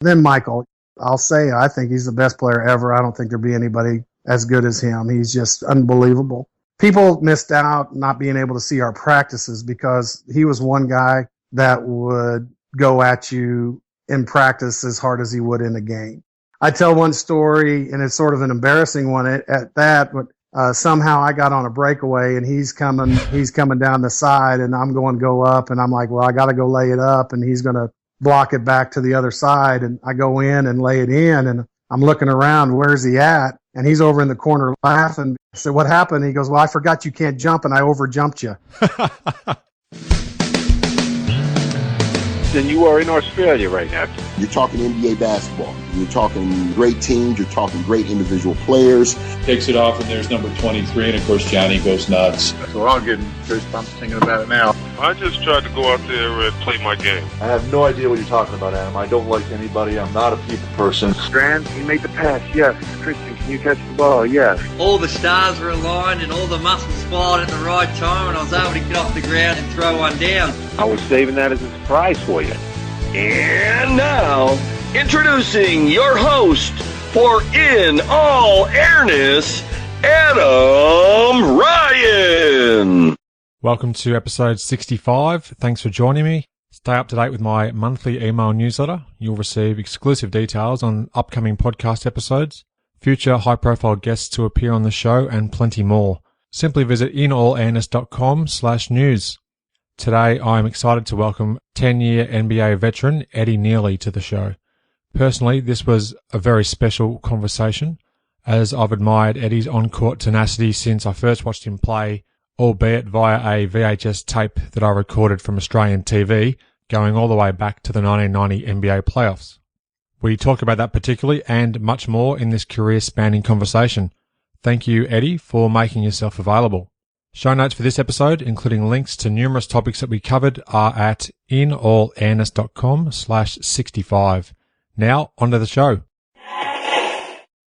Then Michael, I'll say I think he's the best player ever. I don't think there'll be anybody as good as him. He's just unbelievable. People missed out not being able to see our practices because he was one guy that would go at you in practice as hard as he would in a game. I tell one story, and it's sort of an embarrassing one at that, but somehow I got on a breakaway and he's coming down the side and I'm going to go up and I'm like, well, I got to go lay it up and he's going to block it back to the other side. And I go in and lay it in and I'm looking around, where's he at? And he's over in the corner laughing. I said, what happened? He goes, well, I forgot you can't jump and I overjumped you. And you are in Australia right now. You're talking NBA basketball. You're talking great teams. You're talking great individual players. Takes it off, and there's number 23, and of course Johnny goes nuts. So I'm getting goosebumps thinking about it now. I just tried to go out there and play my game. I have no idea what you're talking about, Adam. I don't like anybody. I'm not a people person. Strand, you make the pass. Yes. Christian, can you catch the ball? Yes. All the stars were aligned and all the muscles fired at the right time, and I was able to get off the ground and throw one down. I was saving that as a surprise for you. And now, introducing your host for In All Airness, Adam Ryan. Welcome to episode 65. Thanks for joining me. Stay up to date with my monthly email newsletter. You'll receive exclusive details on upcoming podcast episodes, future high-profile guests to appear on the show, and plenty more. Simply visit inallairness.com/news. Today, I'm excited to welcome 10-year NBA veteran Eddie Nealy to the show. Personally, this was a very special conversation, as I've admired Eddie's on-court tenacity since I first watched him play, albeit via a VHS tape that I recorded from Australian TV, going all the way back to the 1990 NBA playoffs. We talk about that particularly and much more in this career-spanning conversation. Thank you, Eddie, for making yourself available. Show notes for this episode, including links to numerous topics that we covered, are at inallairness.com/65. Now, onto the show.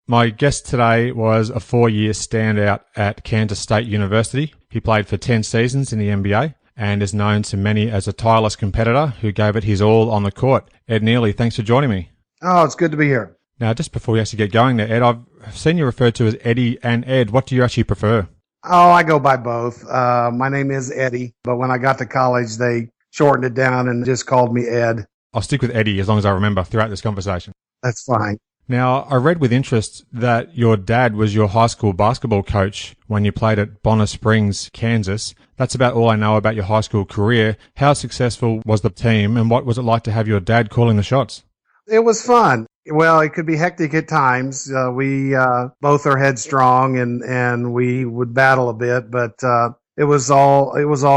My guest today was a 4-year standout at Kansas State University. He played for 10 seasons in the NBA and is known to many as a tireless competitor who gave it his all on the court. Ed Nealy, thanks for joining me. Oh, it's good to be here. Now, just before we actually get going there, Ed, I've seen you referred to as Eddie and Ed. What do you actually prefer? Oh, I go by both. My name is Eddie, but when I got to college, they shortened it down and just called me Ed. I'll stick with Eddie as long as I remember throughout this conversation. That's fine. Now, I read with interest that your dad was your high school basketball coach when you played at Bonner Springs, Kansas. That's about all I know about your high school career. How successful was the team, and what was it like to have your dad calling the shots? It was fun. Well, it could be hectic at times. We both are headstrong and we would battle a bit, but it was all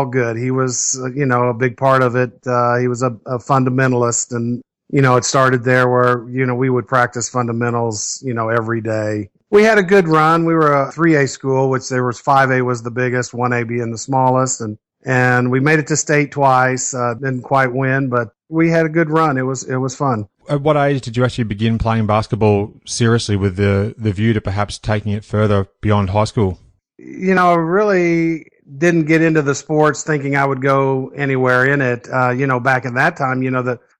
good. He was, a big part of it. He was a fundamentalist, and it started there where, we would practice fundamentals, every day. We had a good run. We were a 3A school, which there was 5A was the biggest, 1A being the smallest, and we made it to state twice. Didn't quite win, but we had a good run. It was fun. At what age did you actually begin playing basketball seriously with the view to perhaps taking it further beyond high school? I really didn't get into the sports thinking I would go anywhere in it. Back in that time,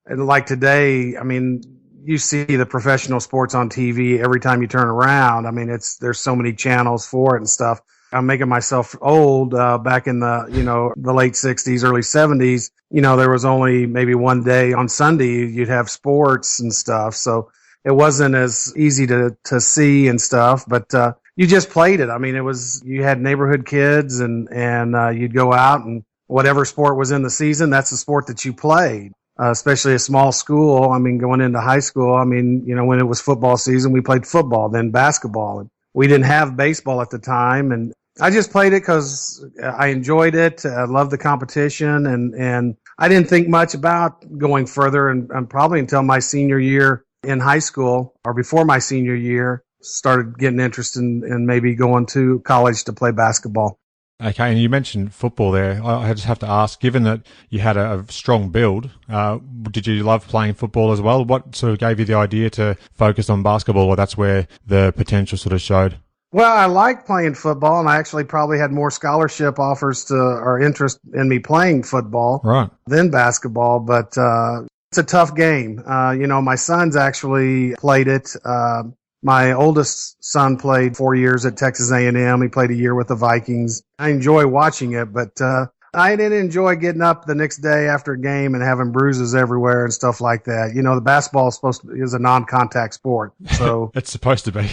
like today, I mean, you see the professional sports on TV every time you turn around. I mean, there's so many channels for it and stuff. I'm making myself old. Back in the late 60s, early 70s, there was only maybe one day on Sunday you'd have sports and stuff. So it wasn't as easy to see and stuff, but, you just played it. I mean, you had neighborhood kids and you'd go out and whatever sport was in the season, that's the sport that you played. Especially a small school. I mean, going into high school, when it was football season, we played football, then basketball. And we didn't have baseball at the time. And I just played it because I enjoyed it. I loved the competition. And I didn't think much about going further. And probably until my senior year in high school, or before my senior year, started getting interested in maybe going to college to play basketball. Okay, and you mentioned football there. I just have to ask, given that you had a strong build, did you love playing football as well? What sort of gave you the idea to focus on basketball, or that's where the potential sort of showed? Well, I liked playing football, and I actually probably had more scholarship offers or interest in me playing football than basketball. But It's a tough game. My sons actually played it. My oldest son played 4 years at Texas A&M. He played a year with the Vikings. I enjoy watching it, but I didn't enjoy getting up the next day after a game and having bruises everywhere and stuff like that. The basketball is a non-contact sport, so it's supposed to be.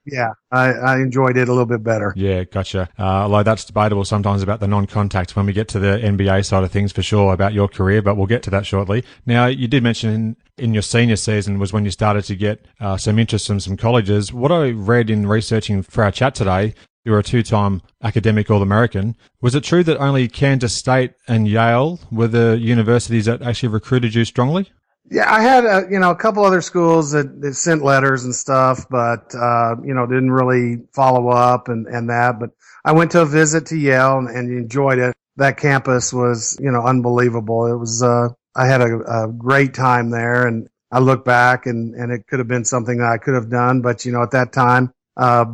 Yeah, I enjoyed it a little bit better. Yeah, gotcha. Although that's debatable sometimes about the non-contact when we get to the NBA side of things for sure about your career, but we'll get to that shortly. Now, you did mention in your senior season was when you started to get some interest from some colleges. What I read in researching for our chat today, you were a two-time academic All-American. Was it true that only Kansas State and Yale were the universities that actually recruited you strongly? Yeah, I had a couple other schools that sent letters and stuff, but didn't really follow up and that. But I went to a visit to Yale and enjoyed it. That campus was unbelievable. It was I had a great time there, and I look back and it could have been something that I could have done, but at that time,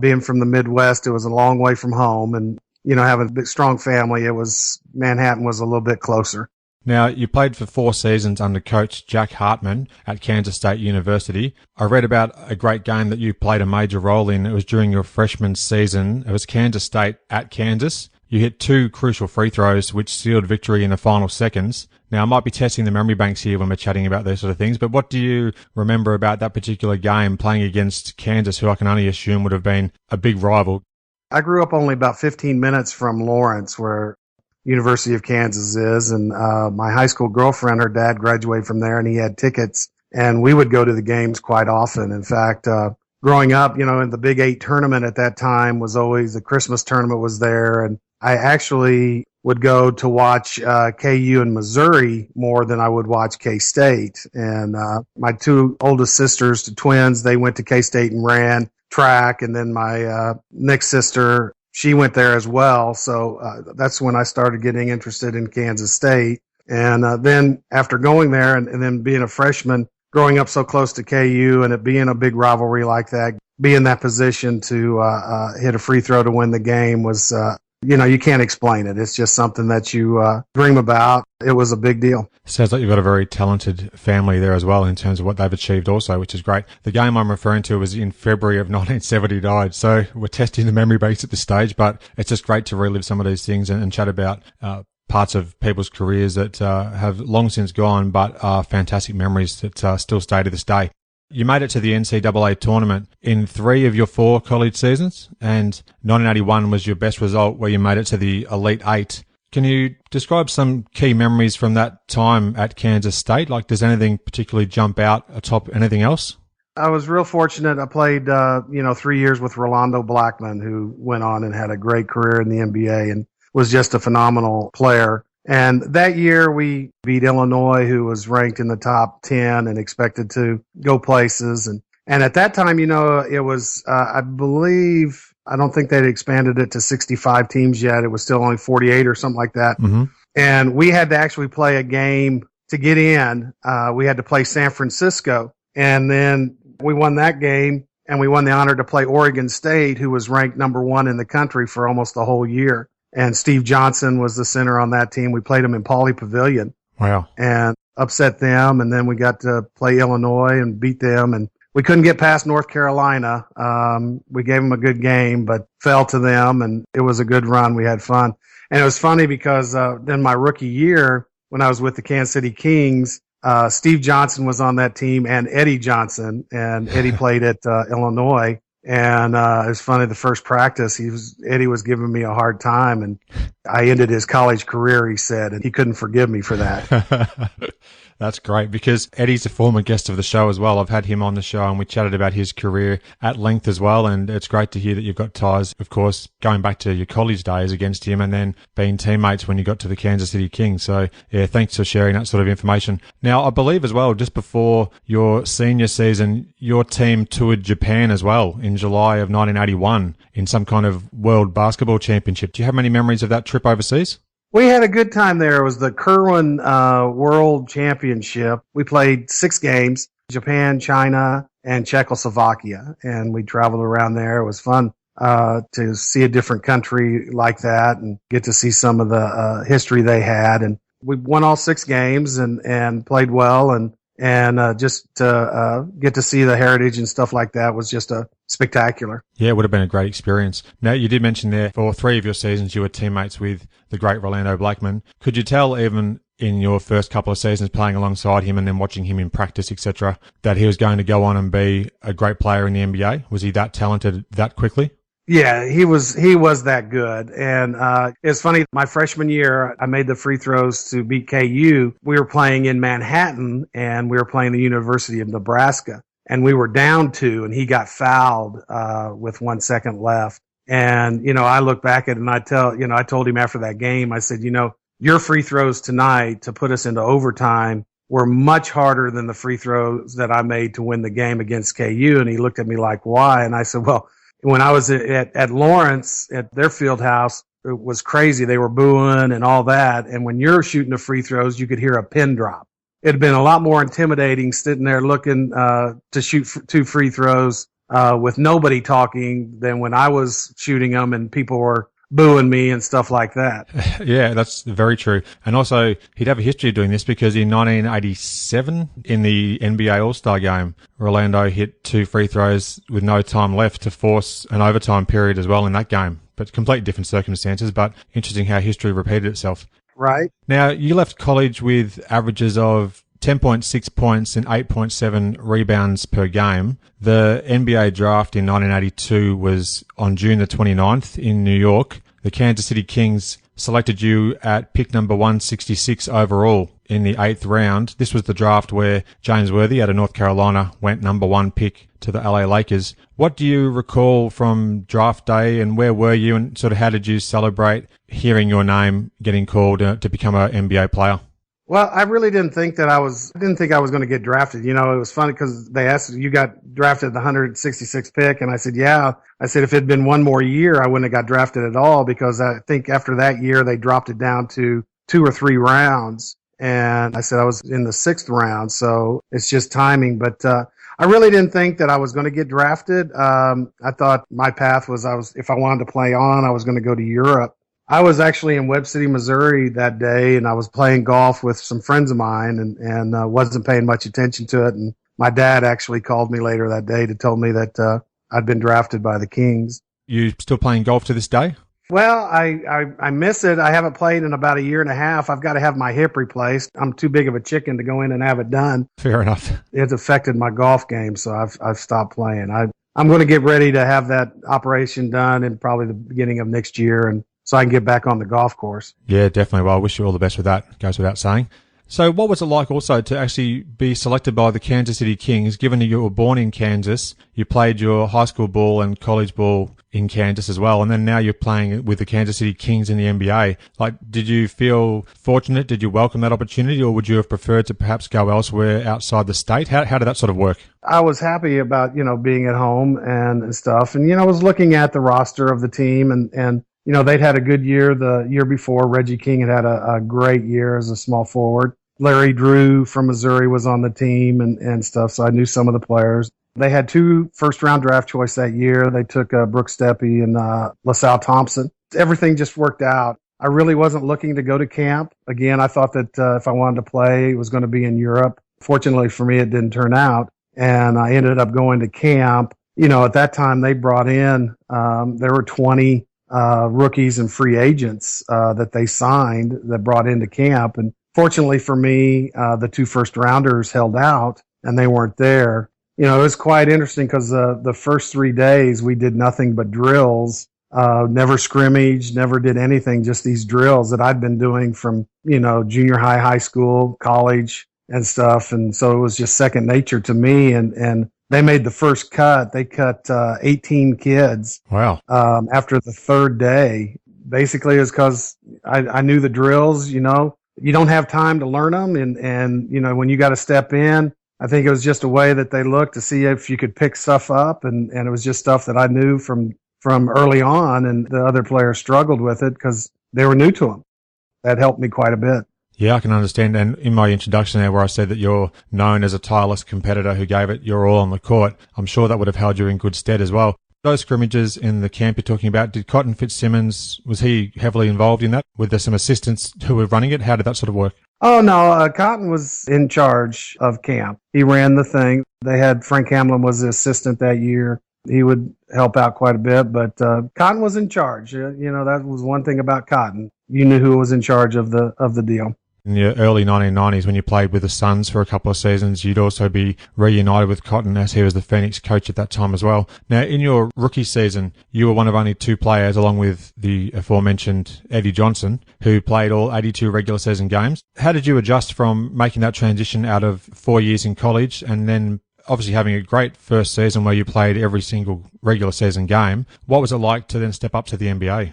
being from the Midwest, it was a long way from home, and having a big strong family, Manhattan was a little bit closer. Now, you played for 4 seasons under coach Jack Hartman at Kansas State University. I read about a great game that you played a major role in. It was during your freshman season. It was Kansas State at Kansas. You hit 2 crucial free throws, which sealed victory in the final seconds. Now, I might be testing the memory banks here when we're chatting about those sort of things, but what do you remember about that particular game playing against Kansas, who I can only assume would have been a big rival? I grew up only about 15 minutes from Lawrence, where University of Kansas is, and my high school girlfriend, her dad graduated from there, and he had tickets, and we would go to the games quite often. In fact, growing up, in the Big 8 tournament at that time was always the Christmas tournament was there, and I actually would go to watch KU and Missouri more than I would watch K-State. And my 2 oldest sisters, the twins, they went to K-State and ran track, and then my next sister, she went there as well. So that's when I started getting interested in Kansas State. And then after going there and then being a freshman, growing up so close to KU and it being a big rivalry like that, be in that position to hit a free throw to win the game was, you can't explain it. It's just something that you dream about. It was a big deal. Sounds like you've got a very talented family there as well in terms of what they've achieved also, which is great. The game I'm referring to was in February of 1979, so we're testing the memory banks at this stage, but it's just great to relive some of these things and chat about parts of people's careers that have long since gone, but are fantastic memories that still stay to this day. You made it to the NCAA Tournament in 3 of your 4 college seasons, and 1981 was your best result where you made it to the Elite 8. Can you describe some key memories from that time at Kansas State? Like, does anything particularly jump out atop anything else? I was real fortunate. I played, 3 years with Rolando Blackman, who went on and had a great career in the NBA and was just a phenomenal player. And that year we beat Illinois, who was ranked in the top 10 and expected to go places. And at that time, it was, I believe, I don't think they'd expanded it to 65 teams yet. It was still only 48 or something like that. Mm-hmm. And we had to actually play a game to get in. We had to play San Francisco. And then we won that game, and we won the honor to play Oregon State, who was ranked number 1 in the country for almost the whole year. And Steve Johnson was the center on that team. We played him in Pauley Pavilion. Wow. And upset them. And then we got to play Illinois and beat them. And we couldn't get past North Carolina. We gave them a good game, but fell to them. And it was a good run. We had fun. And it was funny because then my rookie year, when I was with the Kansas City Kings, Steve Johnson was on that team and Eddie Johnson. And Eddie played at Illinois. And it was funny, the first practice, Eddie was giving me a hard time, and I ended his college career, he said, and he couldn't forgive me for that. That's great, because Eddie's a former guest of the show as well. I've had him on the show and we chatted about his career at length as well, and it's great to hear that you've got ties, of course, going back to your college days against him and then being teammates when you got to the Kansas City Kings. So, yeah, thanks for sharing that sort of information. Now, I believe as well, just before your senior season, your team toured Japan as well in July of 1981 in some kind of World Basketball Championship. Do you have many memories of that trip overseas? We had a good time there. It was the Kerwin World Championship. We played 6 games, Japan, China, and Czechoslovakia. And we traveled around there. It was fun to see a different country like that and get to see some of the history they had. And we won all 6 games and played well, and just to get to see the heritage and stuff like that was just spectacular. Yeah, it would have been a great experience. Now, you did mention there for 3 of your seasons you were teammates with the great Rolando Blackman. Could you tell, even in your first couple of seasons playing alongside him and then watching him in practice, etc., that he was going to go on and be a great player in the NBA? Was he that talented that quickly? Yeah, he was that good. And it's funny, my freshman year, I made the free throws to beat KU. We were playing in Manhattan, and we were playing the University of Nebraska. And we were down 2, and he got fouled with 1 second left. And, I look back at it, and I told him after that game, I said, your free throws tonight to put us into overtime were much harder than the free throws that I made to win the game against KU. And he looked at me like, why? And I said, well, when I was at Lawrence, at their field house, it was crazy. They were booing and all that. And when you're shooting the free throws, you could hear a pin drop. It had been a lot more intimidating sitting there looking to shoot 2 free throws with nobody talking than when I was shooting them and people were booing me and stuff like that. Yeah, that's very true. And also, he'd have a history of doing this because in 1987, in the NBA All-Star game, Rolando hit 2 free throws with no time left to force an overtime period as well in that game. But completely different circumstances, but interesting how history repeated itself. Right. Now, you left college with averages of 10.6 points and 8.7 rebounds per game. The NBA draft in 1982 was on June the 29th in New York. The Kansas City Kings selected you at pick number 166 overall in the 8th round. This was the draft where James Worthy out of North Carolina went number 1 pick to the LA Lakers. What do you recall from draft day, and where were you, and sort of how did you celebrate hearing your name getting called to become an NBA player? Well, I really didn't think I was going to get drafted. It was funny because they asked, you got drafted at the 166th pick. And I said, yeah. I said, if it had been one more year, I wouldn't have got drafted at all, because I think after that year, they dropped it down to 2 or 3 rounds. And I said I was in the 6th round. So it's just timing. But, I really didn't think that I was going to get drafted. I thought my path was if I wanted to play on, I was going to go to Europe. I was actually in Webb City, Missouri that day, and I was playing golf with some friends of mine and wasn't paying much attention to it. And my dad actually called me later that day to tell me that I'd been drafted by the Kings. You still playing golf to this day? Well, I miss it. I haven't played in about a year and a half. I've got to have my hip replaced. I'm too big of a chicken to go in and have it done. Fair enough. It's affected my golf game, so I've stopped playing. I'm going to get ready to have that operation done in probably the beginning of next year, and so I can get back on the golf course. Yeah, definitely. Well, I wish you all the best with that. Goes without saying. So what was it like also to actually be selected by the Kansas City Kings, given that you were born in Kansas, you played your high school ball and college ball in Kansas as well, and then now you're playing with the Kansas City Kings in the NBA. Like, did you feel fortunate? Did you welcome that opportunity, or would you have preferred to perhaps go elsewhere outside the state? How did that sort of work? I was happy about, being at home and stuff. And, I was looking at the roster of the team and they'd had a good year the year before. Reggie King had a great year as a small forward. Larry Drew from Missouri was on the team and stuff, so I knew some of the players. They had 2 first-round draft choice that year. They took Brooks Steppe and LaSalle Thompson. Everything just worked out. I really wasn't looking to go to camp. Again, I thought that if I wanted to play, it was going to be in Europe. Fortunately for me, it didn't turn out, and I ended up going to camp. At that time, they brought in, there were 20 rookies and free agents that they signed that brought into camp. And fortunately for me, the 2 first-rounders held out, and they weren't there. It was quite interesting because the first 3 days we did nothing but drills, never scrimmaged, never did anything, just these drills that I'd been doing from, junior high, high school, college and stuff. And so it was just second nature to me. And they made the first cut. They cut 18 kids. Wow. After the 3rd day. Basically, it was because I knew the drills. You don't have time to learn them. And when you got to step in, I think it was just a way that they looked to see if you could pick stuff up. And it was just stuff that I knew from early on. And the other players struggled with it because they were new to them. That helped me quite a bit. Yeah, I can understand. And in my introduction there where I said that you're known as a tireless competitor who gave it your all on the court, I'm sure that would have held you in good stead as well. Those scrimmages in the camp you're talking about, did Cotton Fitzsimmons, was he heavily involved in that? Were there some assistants who were running it? How did that sort of work? Oh, no, Cotton was in charge of camp. He ran the thing. They had Frank Hamlin was the assistant that year. He would help out quite a bit, but Cotton was in charge. That was one thing about Cotton. You knew who was in charge of the deal. In the early 1990s, when you played with the Suns for a couple of seasons, you'd also be reunited with Cotton as he was the Phoenix coach at that time as well. Now, in your rookie season, you were one of only two players, along with the aforementioned Eddie Johnson, who played all 82 regular season games. How did you adjust from making that transition out of 4 years in college and then obviously having a great first season where you played every single regular season game? What was it like to then step up to the NBA?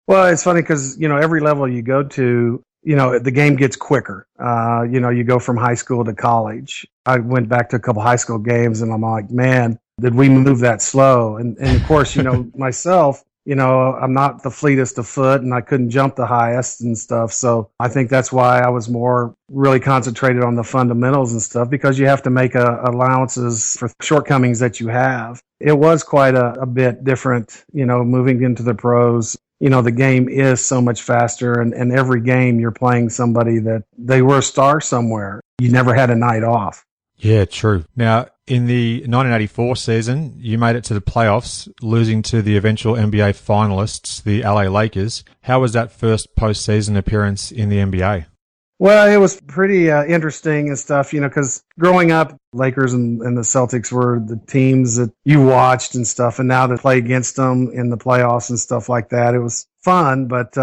Well, it's funny because, every level you go to, the game gets quicker. You go from high school to college. I went back to a couple high school games and I'm like, man, did we move that slow? And of course, myself, I'm not the fleetest of foot and I couldn't jump the highest and stuff. So I think that's why I was more really concentrated on the fundamentals and stuff, because you have to make allowances for shortcomings that you have. It was quite a bit different, moving into the pros. The game is so much faster, and every game you're playing somebody that they were a star somewhere. You never had a night off. Yeah, true. Now, in the 1984 season, you made it to the playoffs, losing to the eventual NBA finalists, the LA Lakers. How was that first postseason appearance in the NBA? Well, it was pretty interesting and stuff, because growing up, Lakers and the Celtics were the teams that you watched and stuff, and now to play against them in the playoffs and stuff like that, it was fun, but,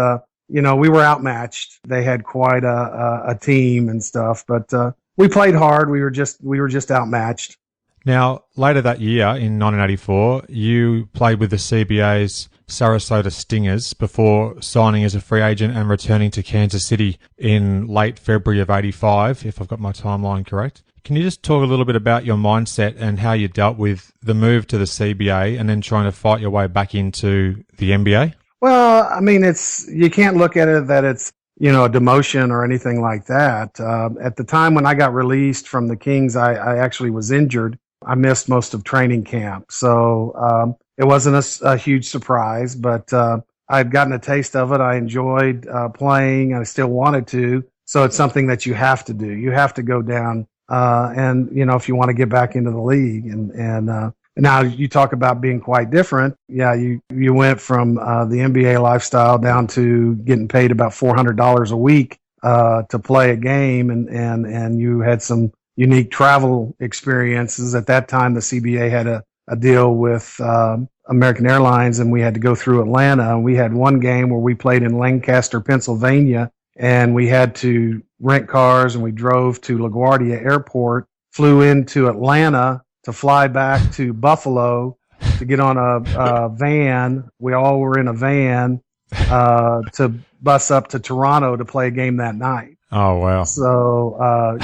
we were outmatched. They had quite a team and stuff, but we played hard. We were just outmatched. Now, later that year in 1984, you played with the CBA's Sarasota Stingers before signing as a free agent and returning to Kansas City in late February of 85, if I've got my timeline correct. Can you just talk a little bit about your mindset and how you dealt with the move to the CBA and then trying to fight your way back into the NBA? Well, I mean, you can't look at it that it's, a demotion or anything like that. At the time when I got released from the Kings, I actually was injured. I missed most of training camp. So it wasn't a huge surprise, but I'd gotten a taste of it. I enjoyed playing. I still wanted to. So it's something that you have to do. You have to go down and, if you want to get back into the league. And now you talk about being quite different. Yeah, you went from the NBA lifestyle down to getting paid about $400 a week to play a game, and you had some unique travel experiences. At that time, the CBA had a deal with American Airlines, and we had to go through Atlanta. And we had one game where we played in Lancaster, Pennsylvania, and we had to rent cars, and we drove to LaGuardia Airport, flew into Atlanta to fly back to Buffalo to get on a van. We all were in a van to bus up to Toronto to play a game that night. Oh, wow. So,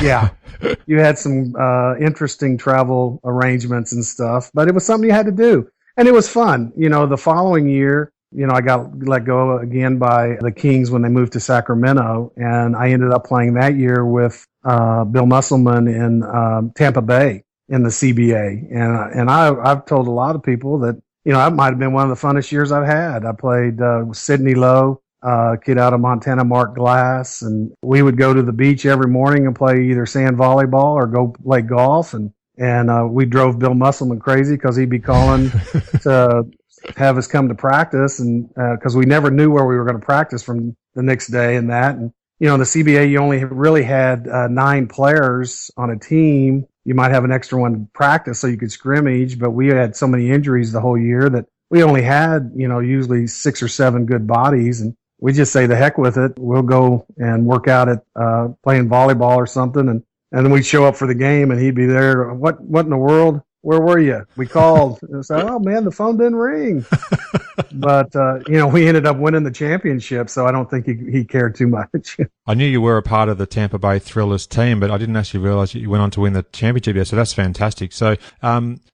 you had some interesting travel arrangements and stuff, but it was something you had to do. And it was fun. The following year, I got let go again by the Kings when they moved to Sacramento, and I ended up playing that year with Bill Musselman in Tampa Bay in the CBA. And I've told a lot of people that, that might have been one of the funnest years I've had. I played with Sidney Lowe, kid out of Montana, Mark Glass, and we would go to the beach every morning and play either sand volleyball or go play golf. And we drove Bill Musselman crazy because he'd be calling to have us come to practice, and because we never knew where we were going to practice from the next day and that. And, in the CBA, you only really had 9 players on a team. You might have an extra one to practice so you could scrimmage, but we had so many injuries the whole year that we only had, usually 6 or 7 good bodies. And we just say the heck with it. We'll go and work out at playing volleyball or something. And then we'd show up for the game and he'd be there. What in the world? Where were you? We called and said, oh man, the phone didn't ring. But we ended up winning the championship, so I don't think he cared too much. I knew you were a part of the Tampa Bay Thrillers team, but I didn't actually realize you went on to win the championship there. So that's fantastic. So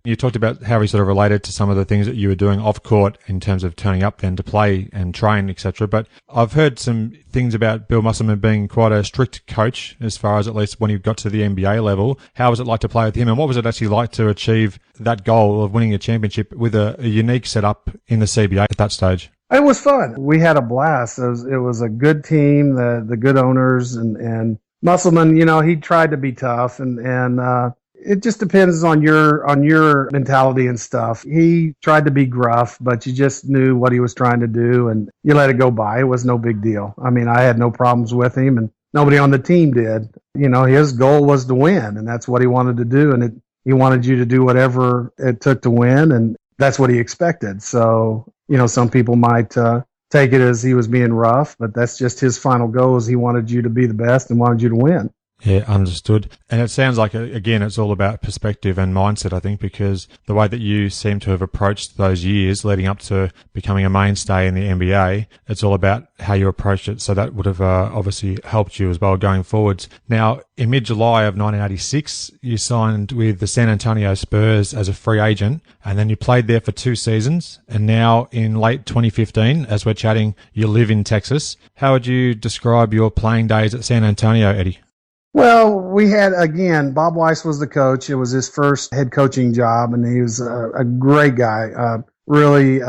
you talked about how he sort of related to some of the things that you were doing off court in terms of turning up then to play and train, etc. But I've heard some things about Bill Musselman being quite a strict coach, as far as at least when he got to the NBA level. How was it like to play with him, and what was it actually like to achieve that goal of winning a championship with a unique setup in the CBA at that stage? It was fun. We had a blast. It was a good team, the good owners, and Musselman, he tried to be tough, and it just depends on your mentality and stuff. He tried to be gruff, but you just knew what he was trying to do, and you let it go by. It was no big deal. I mean, I had no problems with him, and nobody on the team did. His goal was to win, and that's what he wanted to do, and he wanted you to do whatever it took to win, and that's what he expected. So, some people might take it as he was being rough, but that's just his final goal, is he wanted you to be the best and wanted you to win. Yeah, understood. And it sounds like, again, it's all about perspective and mindset, I think, because the way that you seem to have approached those years leading up to becoming a mainstay in the NBA, it's all about how you approached it. So that would have obviously helped you as well going forwards. Now, in mid-July of 1986, you signed with the San Antonio Spurs as a free agent, and then you played there for 2 seasons. And now in late 2015, as we're chatting, you live in Texas. How would you describe your playing days at San Antonio, Eddie? Well, we had, again, Bob Weiss was the coach. It was his first head coaching job, and he was a great guy. Really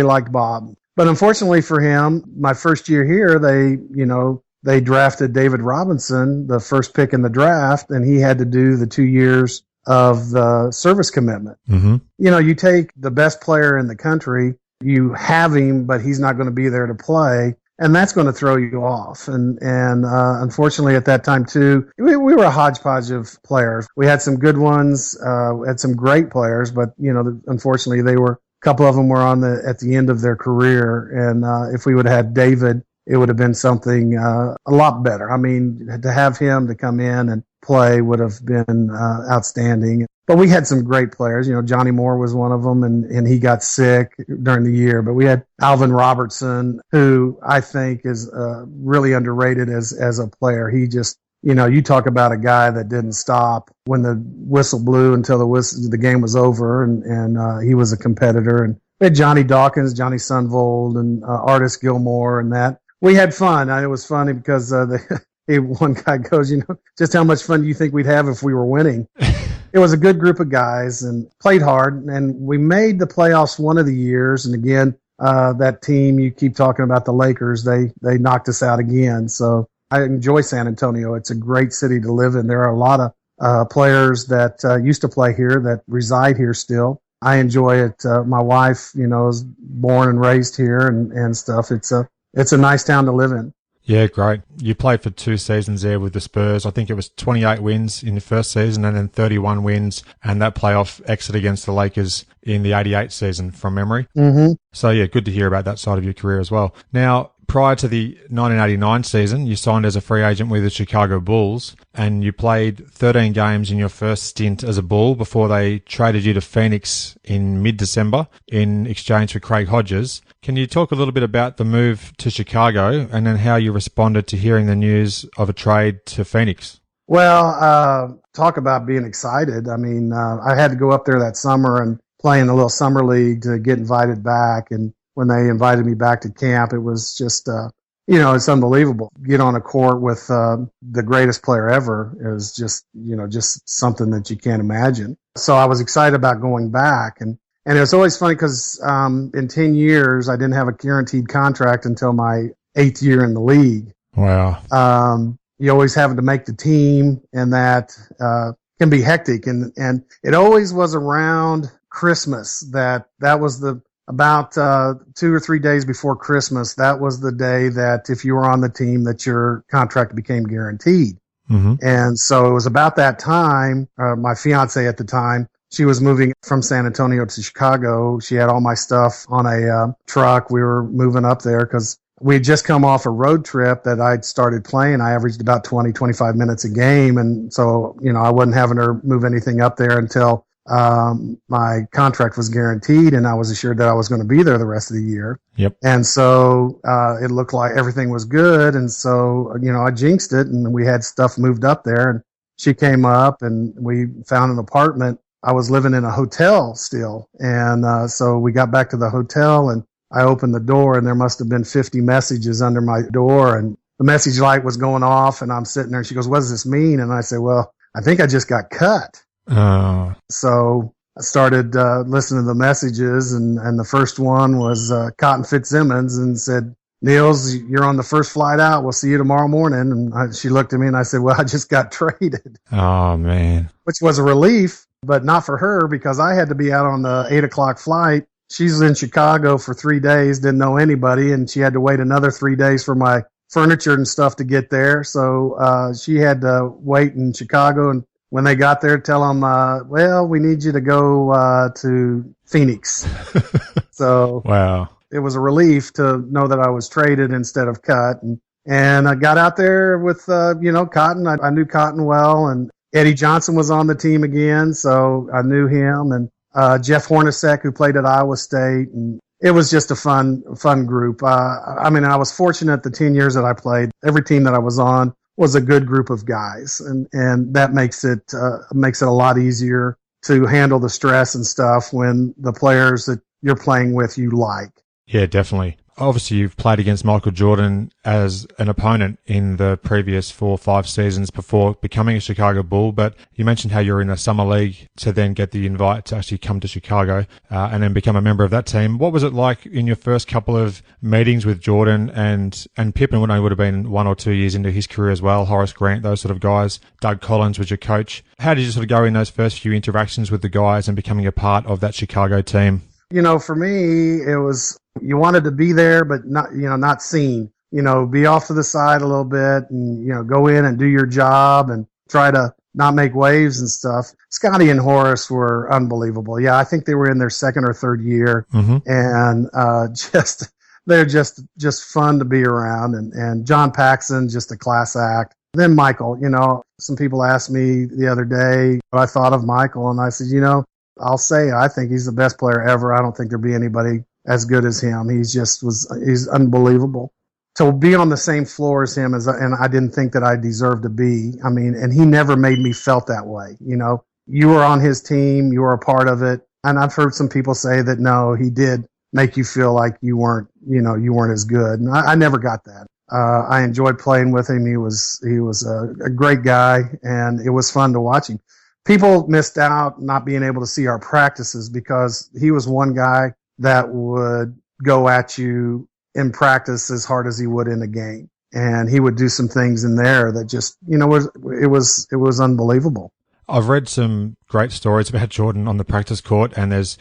liked Bob. But unfortunately for him, my first year here, they drafted David Robinson, the first pick in the draft, and he had to do the 2 years of the service commitment. Mm-hmm. You take the best player in the country, you have him, but he's not going to be there to play. And that's going to throw you off. And unfortunately at that time too, we were a hodgepodge of players. We had some good ones, had some great players, but unfortunately a couple of them were at the end of their career. And if we would have had David, it would have been something a lot better. I mean, to have him to come in and play would have been outstanding. But we had some great players. Johnny Moore was one of them, and he got sick during the year. But we had Alvin Robertson, who I think is really underrated as a player. He just, you talk about a guy that didn't stop when the whistle blew until the game was over, and he was a competitor. And we had Johnny Dawkins, Johnny Sunvold, and Artis Gilmore, and that. We had fun. It was funny because one guy goes, just how much fun do you think we'd have if we were winning? It was a good group of guys and played hard, and we made the playoffs one of the years. And again, that team, you keep talking about the Lakers, they knocked us out again. So I enjoy San Antonio. It's a great city to live in. There are a lot of players that used to play here that reside here still. I enjoy it. My wife, is born and raised here and stuff. It's a nice town to live in. Yeah, great. You played for 2 seasons there with the Spurs. I think it was 28 wins in the first season and then 31 wins, and that playoff exit against the Lakers in the 88 season from memory. Mm-hmm. So, yeah, good to hear about that side of your career as well. Now, prior to the 1989 season, you signed as a free agent with the Chicago Bulls, and you played 13 games in your first stint as a Bull before they traded you to Phoenix in mid-December in exchange for Craig Hodges. Can you talk a little bit about the move to Chicago and then how you responded to hearing the news of a trade to Phoenix? Well, talk about being excited. I mean, I had to go up there that summer and play in a little summer league to get invited back. And when they invited me back to camp, it was just, it's unbelievable. Get on a court with the greatest player ever is just something that you can't imagine. So I was excited about going back. And it was always funny because in 10 years, I didn't have a guaranteed contract until my 8th year in the league. Wow. You always having to make the team, and that can be hectic. And it always was around Christmas that was about 2 or 3 days before Christmas. That was the day that if you were on the team that your contract became guaranteed. Mm-hmm. And so it was about that time, my fiance at the time, she was moving from San Antonio to Chicago. She had all my stuff on a truck. We were moving up there because we had just come off a road trip that I'd started playing. I averaged about 20, 25 minutes a game. And so, I wasn't having her move anything up there until my contract was guaranteed and I was assured that I was going to be there the rest of the year. Yep. And so, it looked like everything was good. And so, I jinxed it and we had stuff moved up there and she came up and we found an apartment. I was living in a hotel still. And, so we got back to the hotel and I opened the door and there must have been 50 messages under my door and the message light was going off and I'm sitting there and she goes, "What does this mean?" And I said, "Well, I think I just got cut." So I started listening to the messages, and the first one was Cotton Fitzsimmons and said, "Niels, you're on the first flight out. We'll see you tomorrow morning." And she looked at me and I said, "Well, I just got traded." Oh, man. Which was a relief, but not for her because I had to be out on the 8:00 flight. She's in Chicago for 3 days, didn't know anybody, and she had to wait another 3 days for my furniture and stuff to get there. So she had to wait in Chicago, and when they got there, tell them, "Well, we need you to go to Phoenix." So Wow. it was a relief to know that I was traded instead of cut. And I got out there with, Cotton. I knew Cotton well, and Eddie Johnson was on the team again, so I knew him, and Jeff Hornacek, who played at Iowa State, and it was just a fun group. I was fortunate the 10 years that I played. Every team that I was on was a good group of guys, and that makes it a lot easier to handle the stress and stuff when the players that you're playing with you like. Yeah, definitely. Obviously, you've played against Michael Jordan as an opponent in the previous 4 or 5 seasons before becoming a Chicago Bull, but you mentioned how you're in a summer league to then get the invite to actually come to Chicago and then become a member of that team. What was it like in your first couple of meetings with Jordan and Pippen, when I would have been 1 or 2 years into his career as well, Horace Grant, those sort of guys, Doug Collins was your coach. How did you sort of go in those first few interactions with the guys and becoming a part of that Chicago team? For me, it was, you wanted to be there, but not seen, be off to the side a little bit and, go in and do your job and try to not make waves and stuff. Scotty and Horace were unbelievable. Yeah. I think they were in their second or third year and, they're just fun to be around. And John Paxson, just a class act. Then Michael, some people asked me the other day what I thought of Michael, and I said, I'll say I think he's the best player ever. I don't think there'll be anybody as good as him. He's unbelievable. To be on the same floor as him and I didn't think that I deserved to be. And he never made me felt that way. You were on his team, you were a part of it. And I've heard some people say that no, he did make you feel like you weren't as good. And I never got that. I enjoyed playing with him. He was a great guy and it was fun to watch him. People missed out not being able to see our practices because he was one guy that would go at you in practice as hard as he would in a game. And he would do some things in there that just, it was unbelievable. I've read some great stories about Jordan on the practice court, and there's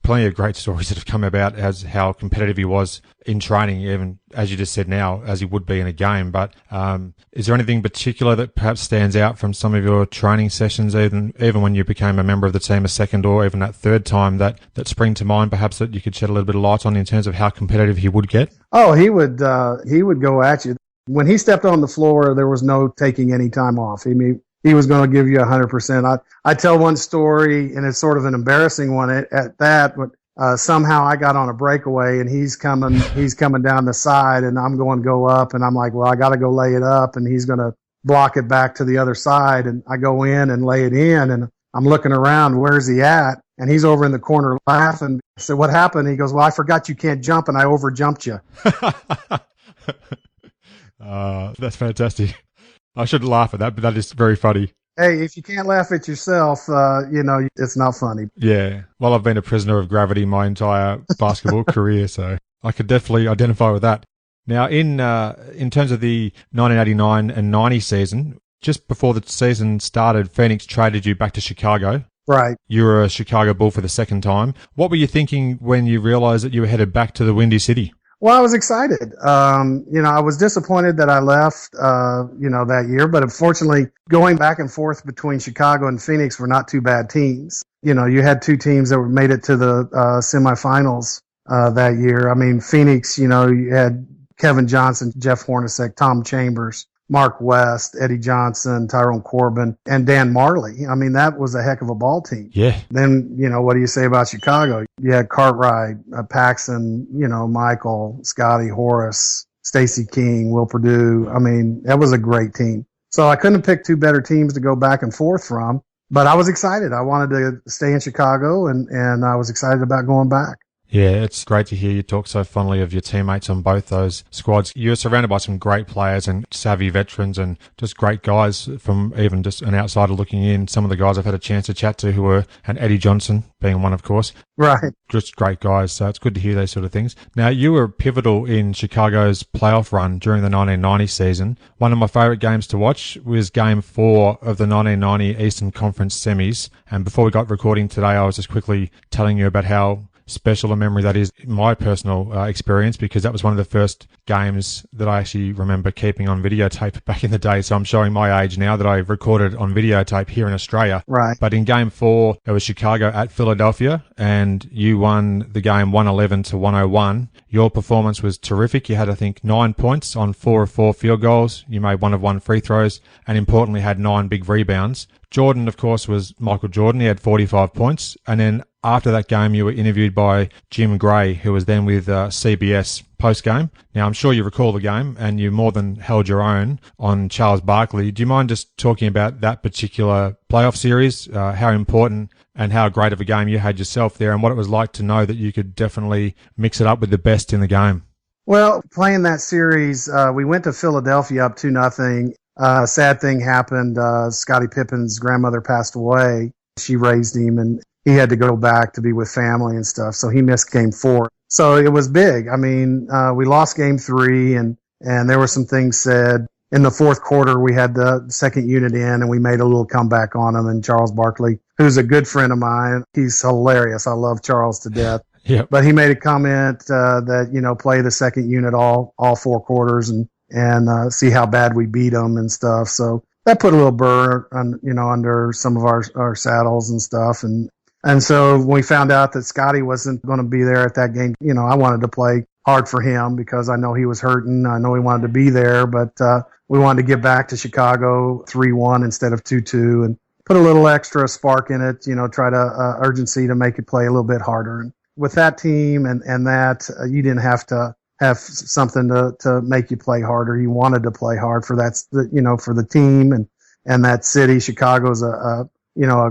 plenty of great stories that have come about as how competitive he was in training, even as you just said now, as he would be in a game. But is there anything particular that perhaps stands out from some of your training sessions, even when you became a member of the team a second or even that third time, that spring to mind, perhaps that you could shed a little bit of light on in terms of how competitive he would get? Oh, he would go at you. When he stepped on the floor, there was no taking any time off. He was going to give you 100%. I tell one story, and it's sort of an embarrassing one at that, but somehow I got on a breakaway, and he's coming down the side, and I'm going to go up, and I'm like, well, I got to go lay it up, and he's going to block it back to the other side, and I go in and lay it in, and I'm looking around, where's he at? And he's over in the corner laughing. I said, what happened? He goes, well, I forgot you can't jump, and I overjumped you. That's fantastic. I shouldn't laugh at that, but that is very funny. Hey, if you can't laugh at yourself, it's not funny. Yeah. Well, I've been a prisoner of gravity my entire basketball career, so I could definitely identify with that. Now, in terms of the 1989 and 90 season, just before the season started, Phoenix traded you back to Chicago. Right. You were a Chicago Bull for the second time. What were you thinking when you realized that you were headed back to the Windy City? Well, I was excited. I was disappointed that I left, that year, but unfortunately going back and forth between Chicago and Phoenix were not two bad teams. You had two teams that made it to the semifinals, that year. Phoenix, you had Kevin Johnson, Jeff Hornacek, Tom Chambers, Mark West, Eddie Johnson, Tyrone Corbin, and Dan Marley. I mean, that was a heck of a ball team. Yeah. Then, what do you say about Chicago? You had Cartwright, Paxson, Michael, Scotty, Horace, Stacey King, Will Perdue. I mean, that was a great team. So I couldn't pick two better teams to go back and forth from, but I was excited. I wanted to stay in Chicago, and I was excited about going back. Yeah, it's great to hear you talk so fondly of your teammates on both those squads. You're surrounded by some great players and savvy veterans and just great guys from even just an outsider looking in. Some of the guys I've had a chance to chat to who were, and Eddie Johnson being one, of course. Right. Just great guys. So it's good to hear those sort of things. Now, you were pivotal in Chicago's playoff run during the 1990 season. One of my favourite games to watch was Game 4 of the 1990 Eastern Conference semis. And before we got recording today, I was just quickly telling you about how special a memory that is in my personal experience, because that was one of the first games that I actually remember keeping on videotape back in the day. So I'm showing my age now that I recorded on videotape here in Australia. Right. But in Game 4, it was Chicago at Philadelphia, and you won the game 111-101. Your performance was terrific. You had, I think, 9 points on 4 of 4 field goals. You made 1 of 1 free throws, and importantly had 9 big rebounds. Jordan, of course, was Michael Jordan. He had 45 points. And then after that game, you were interviewed by Jim Gray, who was then with CBS post-game. Now, I'm sure you recall the game, and you more than held your own on Charles Barkley. Do you mind just talking about that particular playoff series, how important and how great of a game you had yourself there, and what it was like to know that you could definitely mix it up with the best in the game? Well, playing that series, we went to Philadelphia up 2-0. Sad thing happened. Scottie Pippen's grandmother passed away. She raised him, and he had to go back to be with family and stuff. So he missed Game 4. So it was big. I mean, we lost Game 3, and there were some things said. In the fourth quarter, we had the second unit in, and we made a little comeback on them. And Charles Barkley, who's a good friend of mine, he's hilarious. I love Charles to death. Yeah. But he made a comment that, play the second unit all 4 quarters and see how bad we beat them and stuff. So that put a little burr on, under some of our saddles and stuff. And so when we found out that Scotty wasn't going to be there at that game, I wanted to play hard for him because I know he was hurting. I know he wanted to be there, but we wanted to get back to Chicago 3-1 instead of 2-2 and put a little extra spark in it, try to urgency to make it play a little bit harder. And with that team and that, you didn't have to have something to make you play harder. You wanted to play hard for that, for the team and that city. Chicago's a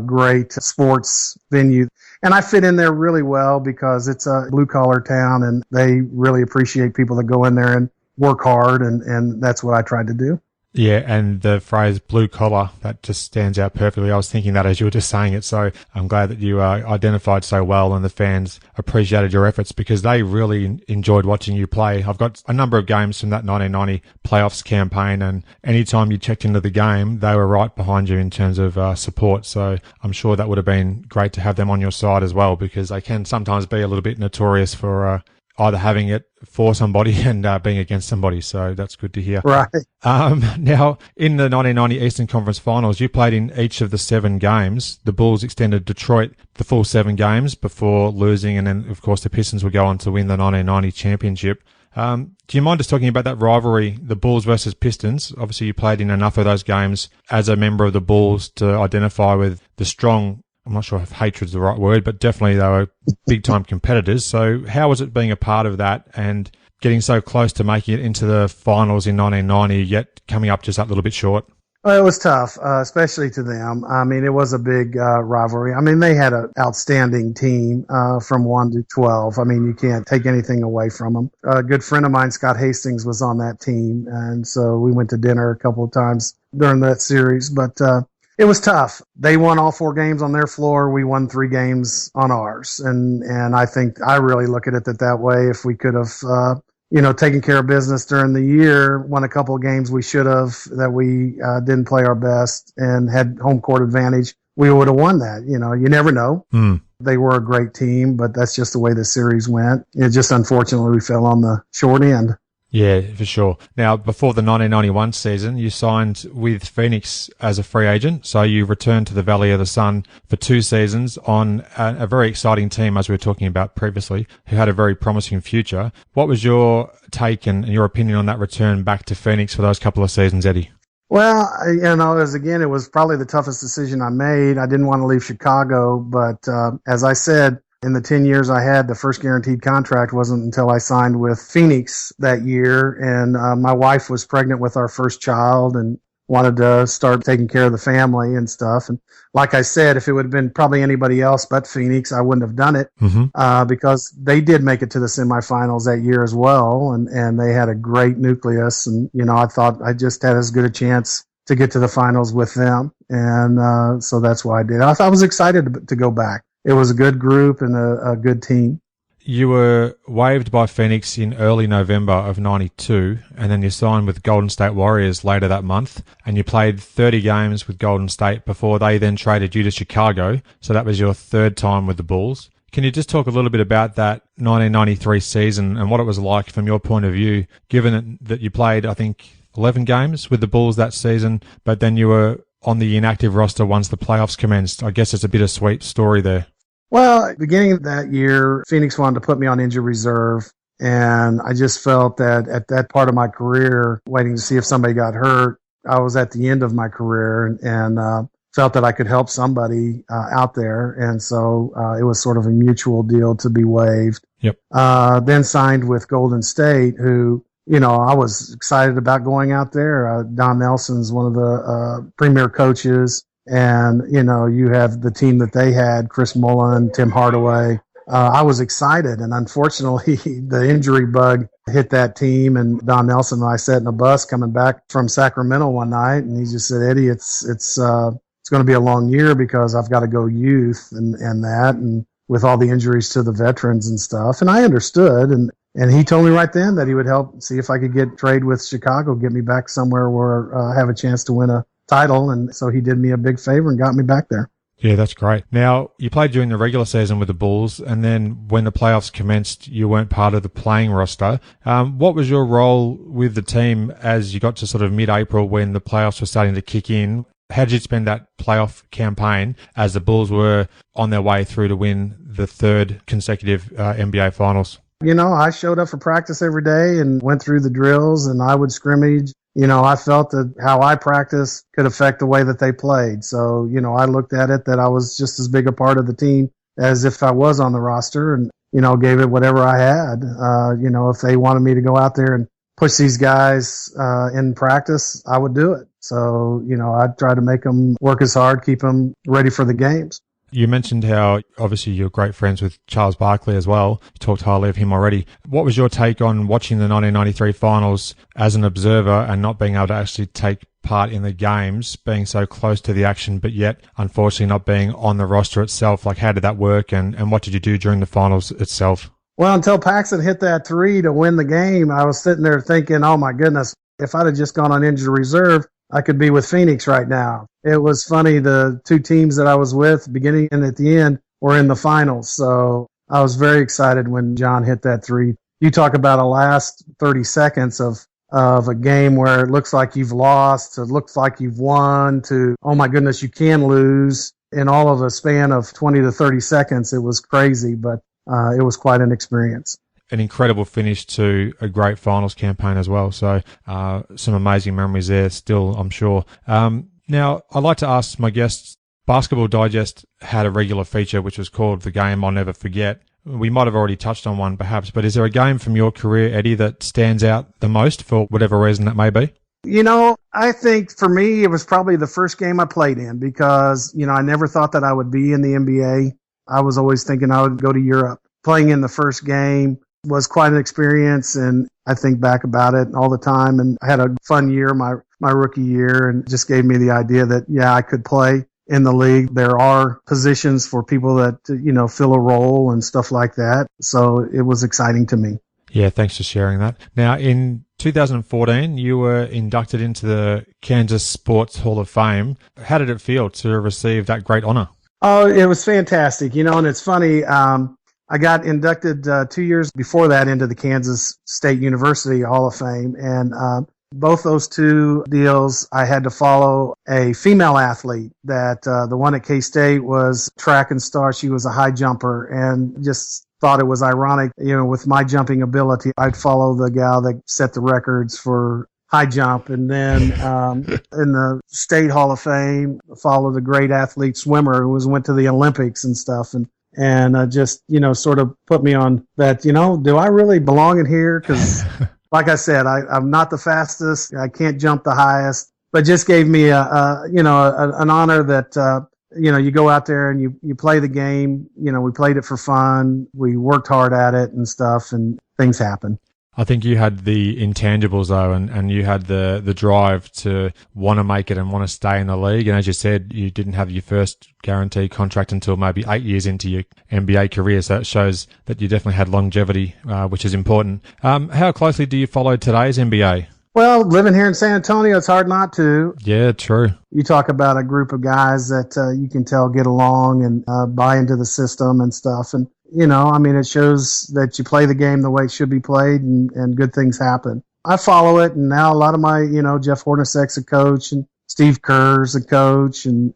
great sports venue. And I fit in there really well because it's a blue collar town and they really appreciate people that go in there and work hard. And that's what I tried to do. Yeah, and the phrase blue collar, that just stands out perfectly. I was thinking that as you were just saying it, so I'm glad that you identified so well and the fans appreciated your efforts because they really enjoyed watching you play. I've got a number of games from that 1990 playoffs campaign, and anytime you checked into the game, they were right behind you in terms of support. So I'm sure that would have been great to have them on your side as well because they can sometimes be a little bit notorious for either having it for somebody and being against somebody. So that's good to hear. Right. Now, in the 1990 Eastern Conference Finals, you played in each of the 7 games. The Bulls extended Detroit the full 7 games before losing, and then, of course, the Pistons would go on to win the 1990 championship. Do you mind just talking about that rivalry, the Bulls versus Pistons? Obviously, you played in enough of those games as a member of the Bulls to identify with the strong, I'm not sure if hatred's the right word, but definitely they were big-time competitors. So how was it being a part of that and getting so close to making it into the finals in 1990, yet coming up just that little bit short? Well, it was tough, especially to them. I mean, it was a big rivalry. I mean, they had an outstanding team from 1 to 12. I mean, you can't take anything away from them. A good friend of mine, Scott Hastings, was on that team, and so we went to dinner a couple of times during that series. But it was tough. They won all 4 games on their floor. We won 3 games on ours. And I think I really look at it that way. If we could have, taken care of business during the year, won a couple of games we should have, that we didn't play our best and had home court advantage, we would have won that. You never know. They were a great team, but that's just the way the series went. It just, unfortunately, we fell on the short end. Yeah, for sure. Now, before the 1991 season, you signed with Phoenix as a free agent. So you returned to the Valley of the Sun for 2 seasons on a very exciting team, as we were talking about previously, who had a very promising future. What was your take and your opinion on that return back to Phoenix for those couple of seasons, Eddie? Well, it was probably the toughest decision I made. I didn't want to leave Chicago, but as I said, in the 10 years I had, the first guaranteed contract wasn't until I signed with Phoenix that year. And my wife was pregnant with our first child and wanted to start taking care of the family and stuff. And like I said, if it would have been probably anybody else but Phoenix, I wouldn't have done it because they did make it to the semifinals that year as well. And they had a great nucleus. And, I thought I just had as good a chance to get to the finals with them. And so that's why I did. I was excited to go back. It was a good group and a good team. You were waived by Phoenix in early November of 92, and then you signed with Golden State Warriors later that month, and you played 30 games with Golden State before they then traded you to Chicago. So that was your 3rd time with the Bulls. Can you just talk a little bit about that 1993 season and what it was like from your point of view, given that you played, I think, 11 games with the Bulls that season, but then you were on the inactive roster once the playoffs commenced? I guess it's a bittersweet story there. Well, beginning of that year, Phoenix wanted to put me on injury reserve, and I just felt that at that part of my career, waiting to see if somebody got hurt, I was at the end of my career and felt that I could help somebody out there, and so it was sort of a mutual deal to be waived. Yep. Then signed with Golden State, who, I was excited about going out there. Don Nelson's one of the premier coaches. And, you have the team that they had, Chris Mullen, Tim Hardaway. I was excited. And unfortunately, the injury bug hit that team. And Don Nelson and I sat in a bus coming back from Sacramento one night. And he just said, Eddie, it's going to be a long year because I've got to go youth and that. And with all the injuries to the veterans and stuff. And I understood. And he told me right then that he would help see if I could get trade with Chicago, get me back somewhere where I have a chance to win a title, and so he did me a big favor and got me back there. Yeah, that's great. Now, you played during the regular season with the Bulls, and then when the playoffs commenced, you weren't part of the playing roster. What was your role with the team as you got to sort of mid-April when the playoffs were starting to kick in? How did you spend that playoff campaign as the Bulls were on their way through to win the 3rd consecutive NBA Finals? I showed up for practice every day and went through the drills, and I would scrimmage. I felt that how I practiced could affect the way that they played. So, I looked at it that I was just as big a part of the team as if I was on the roster and, gave it whatever I had. If they wanted me to go out there and push these guys in practice, I would do it. So, I'd try to make them work as hard, keep them ready for the games. You mentioned how obviously you're great friends with Charles Barkley as well. You talked highly of him already. What was your take on watching the 1993 finals as an observer and not being able to actually take part in the games, being so close to the action, but yet unfortunately not being on the roster itself? Like, how did that work and what did you do during the finals itself? Well, until Paxson hit that 3 to win the game, I was sitting there thinking, oh my goodness, if I'd have just gone on injury reserve, I could be with Phoenix right now. It was funny. The 2 teams that I was with, beginning and at the end, were in the finals. So I was very excited when John hit that 3. You talk about a last 30 seconds of a game where it looks like you've lost, to looks like you've won, to, oh my goodness, you can lose. In all of a span of 20 to 30 seconds, it was crazy, but it was quite an experience. An incredible finish to a great finals campaign as well. So some amazing memories there still, I'm sure. Now, I'd like to ask my guests, Basketball Digest had a regular feature which was called The Game I'll Never Forget. We might have already touched on one perhaps, but is there a game from your career, Eddie, that stands out the most for whatever reason that may be? I think for me, it was probably the first game I played in because, I never thought that I would be in the NBA. I was always thinking I would go to Europe. Playing in the first game was quite an experience, and I think back about it all the time. And I had a fun year, my rookie year, and just gave me the idea that, I could play in the league. There are positions for people that, fill a role and stuff like that. So it was exciting to me. Yeah, thanks for sharing that. Now, in 2014, you were inducted into the Kansas Sports Hall of Fame. How did it feel to receive that great honor? Oh, it was fantastic, and it's funny. I got inducted 2 years before that into the Kansas State University Hall of Fame. And both those two deals, I had to follow a female athlete that the one at K-State was track and star. She was a high jumper, and just thought it was ironic, with my jumping ability, I'd follow the gal that set the records for high jump. And then in the State Hall of Fame, followed a great athlete swimmer who went to the Olympics and stuff. And just, sort of put me on that, do I really belong in here? Because like I said, I'm not the fastest. I can't jump the highest, but just gave me an honor that, you go out there and you play the game. We played it for fun. We worked hard at it and stuff, and things happen. I think you had the intangibles though, and you had the drive to want to make it and want to stay in the league. And as you said, you didn't have your first guaranteed contract until maybe 8 years into your NBA career. So it shows that you definitely had longevity, which is important. How closely do you follow today's NBA? Well, living here in San Antonio, it's hard not to. Yeah, true. You talk about a group of guys that you can tell get along and buy into the system and stuff. And, it shows that you play the game the way it should be played, and good things happen. I follow it, and now a lot of my, Jeff Hornacek's a coach, and Steve Kerr's a coach, and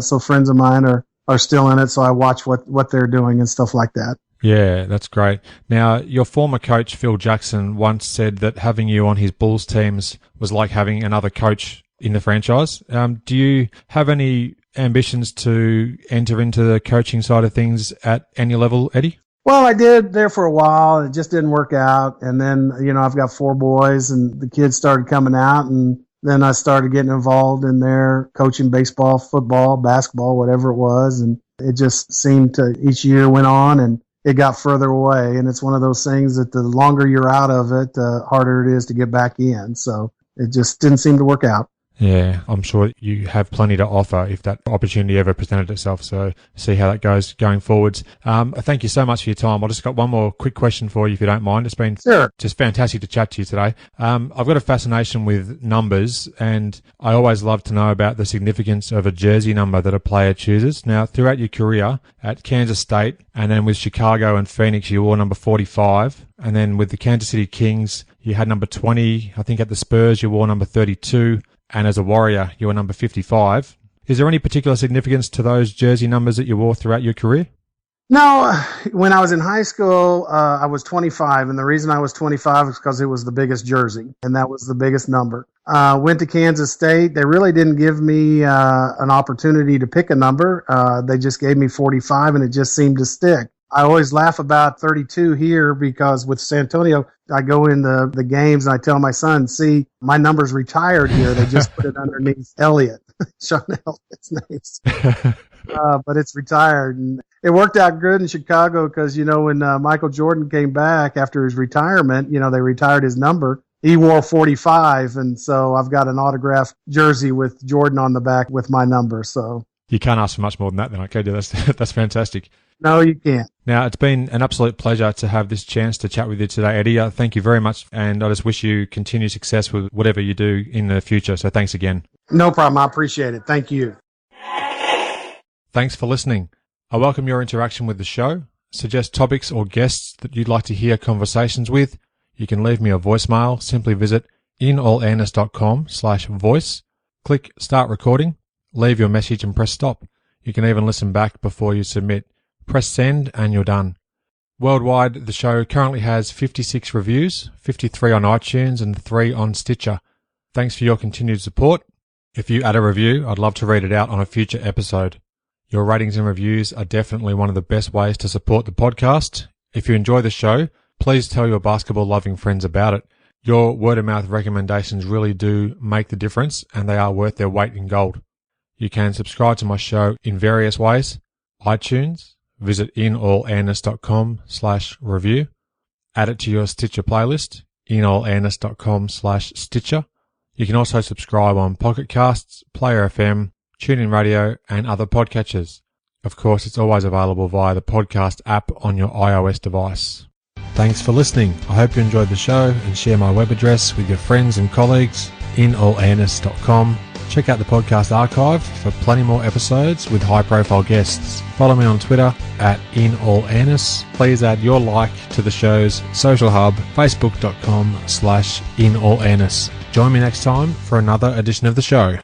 so friends of mine are still in it, so I watch what they're doing and stuff like that. Yeah, that's great. Now, your former coach, Phil Jackson, once said that having you on his Bulls teams was like having another coach in the franchise. Do you have any ambitions to enter into the coaching side of things at any level, Eddie? Well, I did there for a while. It just didn't work out. And then, I've got 4 boys, and the kids started coming out, and then I started getting involved in their coaching baseball, football, basketball, whatever it was. And it just seemed to, each year went on, and it got further away. And it's one of those things that the longer you're out of it, the harder it is to get back in. So it just didn't seem to work out. Yeah, I'm sure you have plenty to offer if that opportunity ever presented itself. So see how that goes going forwards. Thank you so much for your time. I've just got one more quick question for you, if you don't mind. It's been just fantastic to chat to you today. I've got a fascination with numbers, and I always love to know about the significance of a jersey number that a player chooses. Now, throughout your career at Kansas State, and then with Chicago and Phoenix, you wore number 45. And then with the Kansas City Kings, you had number 20. I think at the Spurs, you wore number 32. And as a Warrior, you were number 55. Is there any particular significance to those jersey numbers that you wore throughout your career? No, when I was in high school, I was 25. And the reason I was 25 is because it was the biggest jersey, and that was the biggest number. Went to Kansas State. They really didn't give me an opportunity to pick a number. They just gave me 45, and it just seemed to stick. I always laugh about 32 here because with San Antonio, I go in the games and I tell my son, see, my number's retired here. They just put it underneath Elliott, Sean Elliott's name. But it's retired. And it worked out good in Chicago because, when Michael Jordan came back after his retirement, they retired his number. He wore 45. And so I've got an autographed jersey with Jordan on the back with my number. So you can't ask for much more than that then. Okay, that's fantastic. No, you can't. Now, it's been an absolute pleasure to have this chance to chat with you today, Eddie. Thank you very much, and I just wish you continued success with whatever you do in the future. So thanks again. No problem. I appreciate it. Thank you. Thanks for listening. I welcome your interaction with the show. Suggest topics or guests that you'd like to hear conversations with. You can leave me a voicemail. Simply visit inallairness.com/voice. Click Start Recording. Leave your message and press stop. You can even listen back before you submit. Press send and you're done. Worldwide, the show currently has 56 reviews, 53 on iTunes and 3 on Stitcher. Thanks for your continued support. If you add a review, I'd love to read it out on a future episode. Your ratings and reviews are definitely one of the best ways to support the podcast. If you enjoy the show, please tell your basketball-loving friends about it. Your word-of-mouth recommendations really do make the difference, and they are worth their weight in gold. You can subscribe to my show in various ways. iTunes. Visit inallairness.com/review. Add it to your Stitcher playlist, inallairness.com/Stitcher. You can also subscribe on Pocket Casts, Player FM, TuneIn Radio, and other podcatchers. Of course, it's always available via the podcast app on your iOS device. Thanks for listening. I hope you enjoyed the show and share my web address with your friends and colleagues, inallairness.com. Check out the podcast archive for plenty more episodes with high-profile guests. Follow me on Twitter at @InAllAirness. Please add your like to the show's social hub, facebook.com/InAllAirness. Join me next time for another edition of the show.